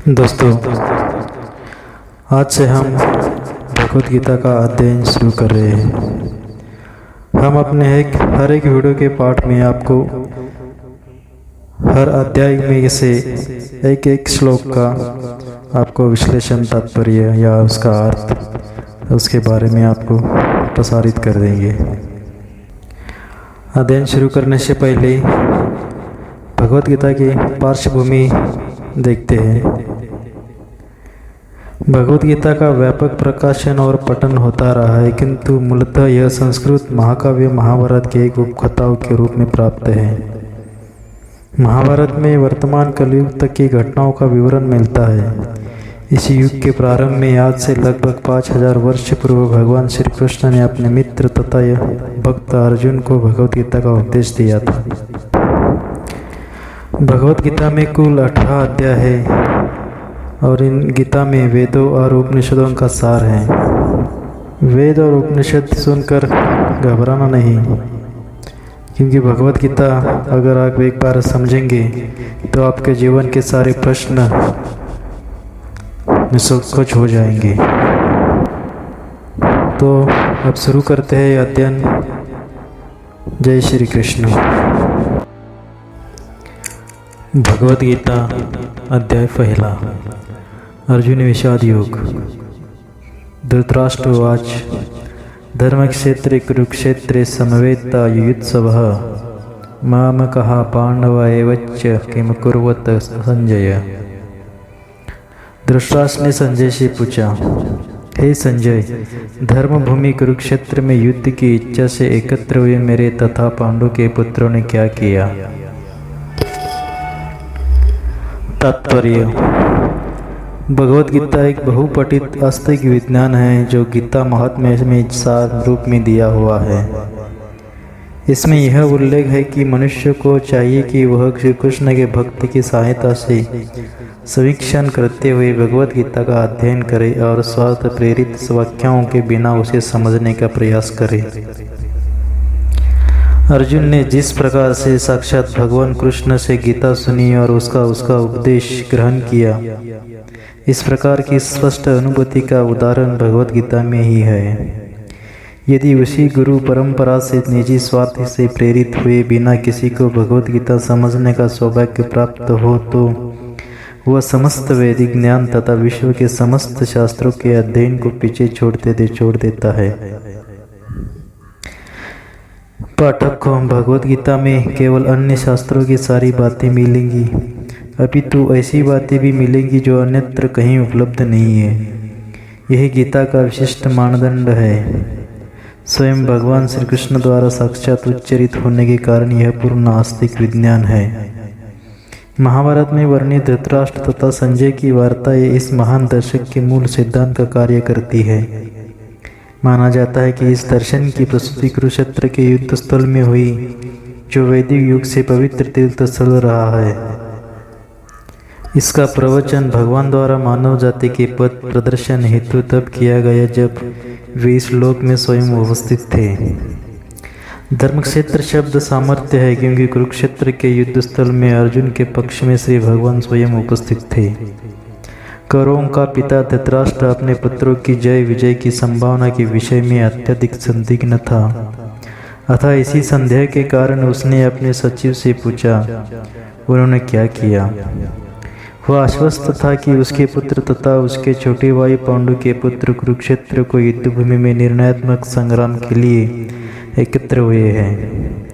दोस्तों, आज से हम भगवत गीता का अध्ययन शुरू कर रहे हैं। हम अपने हर एक वीडियो के पार्ट में आपको हर अध्याय में से एक एक श्लोक का आपको विश्लेषण, तात्पर्य या उसका अर्थ, उसके बारे में आपको प्रसारित कर देंगे। अध्ययन शुरू करने से पहले भगवत गीता की पार्श्वभूमि देखते हैं। भगवत गीता का व्यापक प्रकाशन और पठन होता रहा है, किंतु मूलतः यह संस्कृत महाकाव्य महाभारत के एक उपकथाओं के रूप में प्राप्त है। महाभारत में वर्तमान कलयुग तक की घटनाओं का विवरण मिलता है। इस युग के प्रारंभ में आज से लगभग 5000 वर्ष पूर्व भगवान श्री कृष्ण ने अपने मित्र तथा भक्त अर्जुन को भगवत गीता का उपदेश दिया था। भगवत गीता में कुल 18 अध्याय है और इन गीता में वेदों और उपनिषदों का सार है। वेद और उपनिषद सुनकर घबराना नहीं, क्योंकि भगवत गीता अगर आप एक बार समझेंगे तो आपके जीवन के सारे प्रश्न निष्कर्ष हो जाएंगे। तो अब शुरू करते हैं अध्ययन। जय श्री कृष्ण। भगवत गीता अध्याय पहला। अर्जुन विषाद योग। धृतराष्ट्र उवाच धर्मक्षेत्रे कुरुक्षेत्रे समवेता युयुत्सवः मामकः पांडव एवच किम कुर्वत संजय। धृतराष्ट्र ने संजय से पूछा, हे संजय, धर्मभूमि कुरुक्षेत्र में युद्ध की इच्छा से एकत्र हुए मेरे तथा पांडु के पुत्रों ने क्या किया। तात्पर्य। भगवत गीता एक बहुपठित आस्तिक विज्ञान है जो गीता महात्म्य में सार रूप में दिया हुआ है। इसमें यह उल्लेख है कि मनुष्य को चाहिए कि वह श्री कृष्ण के भक्त की सहायता से सवीक्षण करते हुए भगवत गीता का अध्ययन करे और स्वार्थ प्रेरित व्याख्याओं के बिना उसे समझने का प्रयास करे। अर्जुन ने जिस प्रकार से साक्षात भगवान कृष्ण से गीता सुनी और उसका उपदेश ग्रहण किया, इस प्रकार की स्पष्ट अनुभूति का उदाहरण भगवत गीता में ही है। यदि उसी गुरु परंपरा से निजी स्वार्थ से प्रेरित हुए बिना किसी को भगवत गीता समझने का सौभाग्य प्राप्त हो तो वह समस्त वैदिक ज्ञान तथा विश्व के समस्त शास्त्रों के अध्ययन को पीछे छोड़ देता है। पाठक को भगवत गीता में केवल अन्य शास्त्रों की सारी बातें मिलेंगी, अपितु ऐसी बातें भी मिलेंगी जो अन्यत्र कहीं उपलब्ध नहीं है। यही गीता का विशिष्ट मानदंड है। स्वयं भगवान श्री कृष्ण द्वारा साक्षात उच्चरित होने के कारण यह पूर्ण आस्तिक विज्ञान है। महाभारत में वर्णित धृतराष्ट्र तथा संजय की वार्ताएं इस महान दर्शक के मूल सिद्धांत का कार्य करती है। माना जाता है कि इस दर्शन की प्रस्तुति कुरुक्षेत्र के युद्ध स्थल में हुई, जो वैदिक युग से पवित्र तीर्थ स्थल रहा है। इसका प्रवचन भगवान द्वारा मानव जाति के पथ प्रदर्शन हेतु तब किया गया जब वे इस लोक में स्वयं उपस्थित थे। धर्मक्षेत्र शब्द सामर्थ्य है, क्योंकि कुरुक्षेत्र के युद्ध स्थल में अर्जुन के पक्ष में श्री भगवान स्वयं उपस्थित थे। कौरवों का पिता धृतराष्ट्र अपने पुत्रों की जय विजय की संभावना के विषय में अत्यधिक संदिग्ध था। अतः इसी संदेह के कारण उसने अपने सचिव से पूछा, उन्होंने क्या किया। वह आश्वस्त था कि उसके पुत्र तथा उसके छोटे भाई पांडु के पुत्र कुरुक्षेत्र को युद्धभूमि में निर्णयात्मक संग्राम के लिए एकत्र हुए हैं।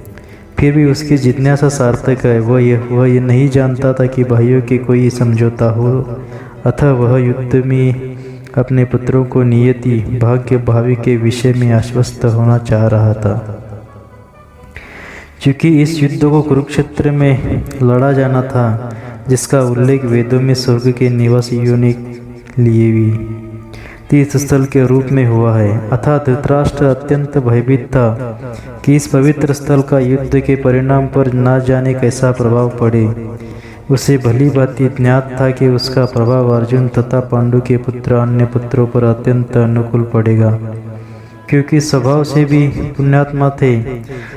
फिर भी उसकी जिज्ञासा सार्थक है। वह यह नहीं जानता था कि भाइयों के कोई समझौता हो, अतः वह युद्ध में अपने पुत्रों को नियति भाग्य भावी के विषय में आश्वस्त होना चाह रहा था। क्योंकि इस युद्ध को कुरुक्षेत्र में लड़ा जाना था, जिसका उल्लेख वेदों में स्वर्ग के निवासियों ने लिए भी तीर्थ स्थल के रूप में हुआ है। अतः धृतराष्ट्र अत्यंत भयभीत था कि इस पवित्र स्थल का युद्ध के परिणाम पर न जाने कैसा प्रभाव पड़े। उसे भली भांति ज्ञात था कि उसका प्रभाव अर्जुन तथा पांडु के पुत्र अन्य पुत्रों पर अत्यंत अनुकूल पड़ेगा, क्योंकि स्वभाव से भी पुण्यात्मा थे।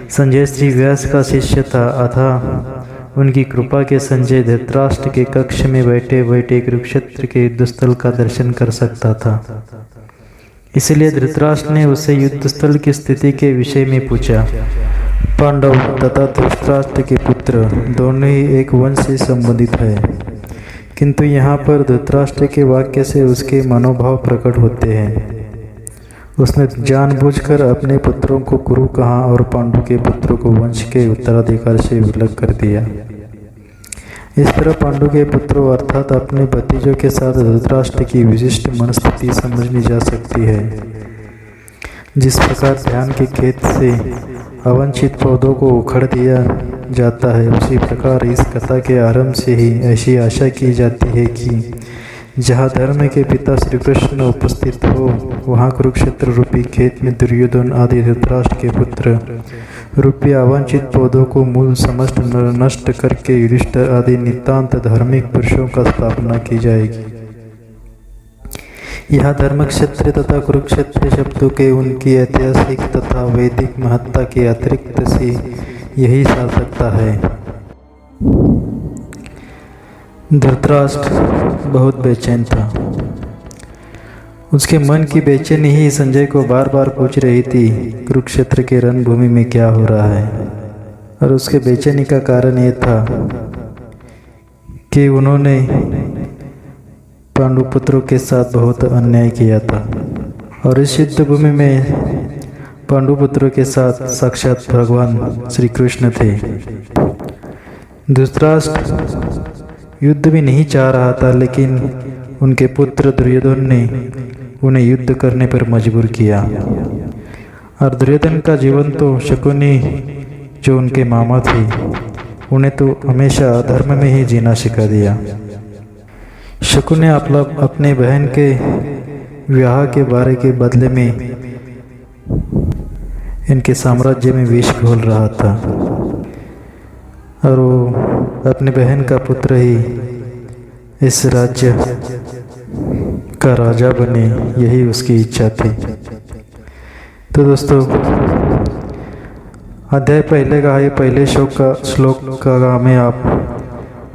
संजय श्री व्यास का शिष्य था, अतः उनकी कृपा के संजय धृतराष्ट्र के कक्ष में बैठे बैठे कुरुक्षेत्र के युद्धस्थल का दर्शन कर सकता था। इसलिए धृतराष्ट्र ने उससे युद्धस्थल की स्थिति के विषय में पूछा। पांडव तथा धृतराष्ट्र के पुत्र दोनों ही एक वंश से संबंधित है, किंतु यहाँ पर धृतराष्ट्र के वाक्य से उसके मनोभाव प्रकट होते हैं। उसने जानबूझकर अपने पुत्रों को कुरु कहा और पांडु के पुत्रों को वंश के उत्तराधिकार से विलग कर दिया। इस तरह पांडु के पुत्रों अर्थात अपने भतीजों के साथ धृतराष्ट्र की विशिष्ट मनस्थिति समझनी जा सकती है। जिस प्रकार ध्यान के खेत से अवांछित पौधों को उखड़ दिया जाता है, उसी प्रकार इस कथा के आरंभ से ही ऐसी आशा की जाती है कि जहाँ धर्म के पिता श्री कृष्ण उपस्थित हो, वहाँ कुरुक्षेत्र रूपी खेत में दुर्योधन आदि धृतराष्ट्र के पुत्र रूपी अवांछित पौधों को मूल समस्त नष्ट करके युधिष्ठिर आदि नितांत धार्मिक पुरुषों का स्थापना की जाएगी। यह धर्म क्षेत्र तथा कुरुक्षेत्र शब्दों के उनकी ऐतिहासिक तथा वैदिक महत्ता के अतिरिक्त से यही सार्थकता है। धृतराष्ट्र बहुत बेचैन था। उसके मन की बेचैनी ही संजय को बार बार पूछ रही थी कुरुक्षेत्र के रणभूमि में क्या हो रहा है, और उसके बेचैनी का कारण ये था कि उन्होंने पांडुपुत्रों के साथ बहुत अन्याय किया था, और इस युद्ध भूमि में पांडुपुत्रों के साथ साक्षात भगवान श्री कृष्ण थे। धृतराष्ट्र युद्ध भी नहीं चाह रहा था, लेकिन उनके पुत्र दुर्योधन ने उन्हें युद्ध करने पर मजबूर किया। और दुर्योधन का जीवन तो शकुनी जो उनके मामा थे, उन्हें तो हमेशा धर्म में ही जीना सिखा दिया। शकुनी ने अपने बहन के विवाह के बारे के बदले में इनके साम्राज्य में विष घोल रहा था, और वो अपनी बहन का पुत्र ही इस राज्य का राजा बने, यही उसकी इच्छा थी। तो दोस्तों, अध्याय पहले का ये पहले श्लोक का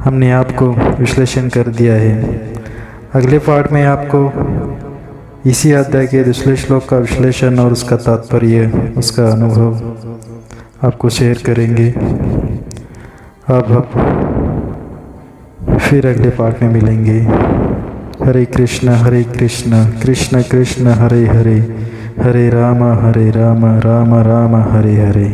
हमने आपको विश्लेषण कर दिया है। अगले पार्ट में आपको इसी अध्याय के दूसरे श्लोक का विश्लेषण और उसका तात्पर्य, उसका अनुभव आपको शेयर करेंगे। अब फिर अगले पार्ट में मिलेंगे। हरे कृष्ण कृष्ण कृष्ण हरे हरे, हरे राम राम राम हरे हरे।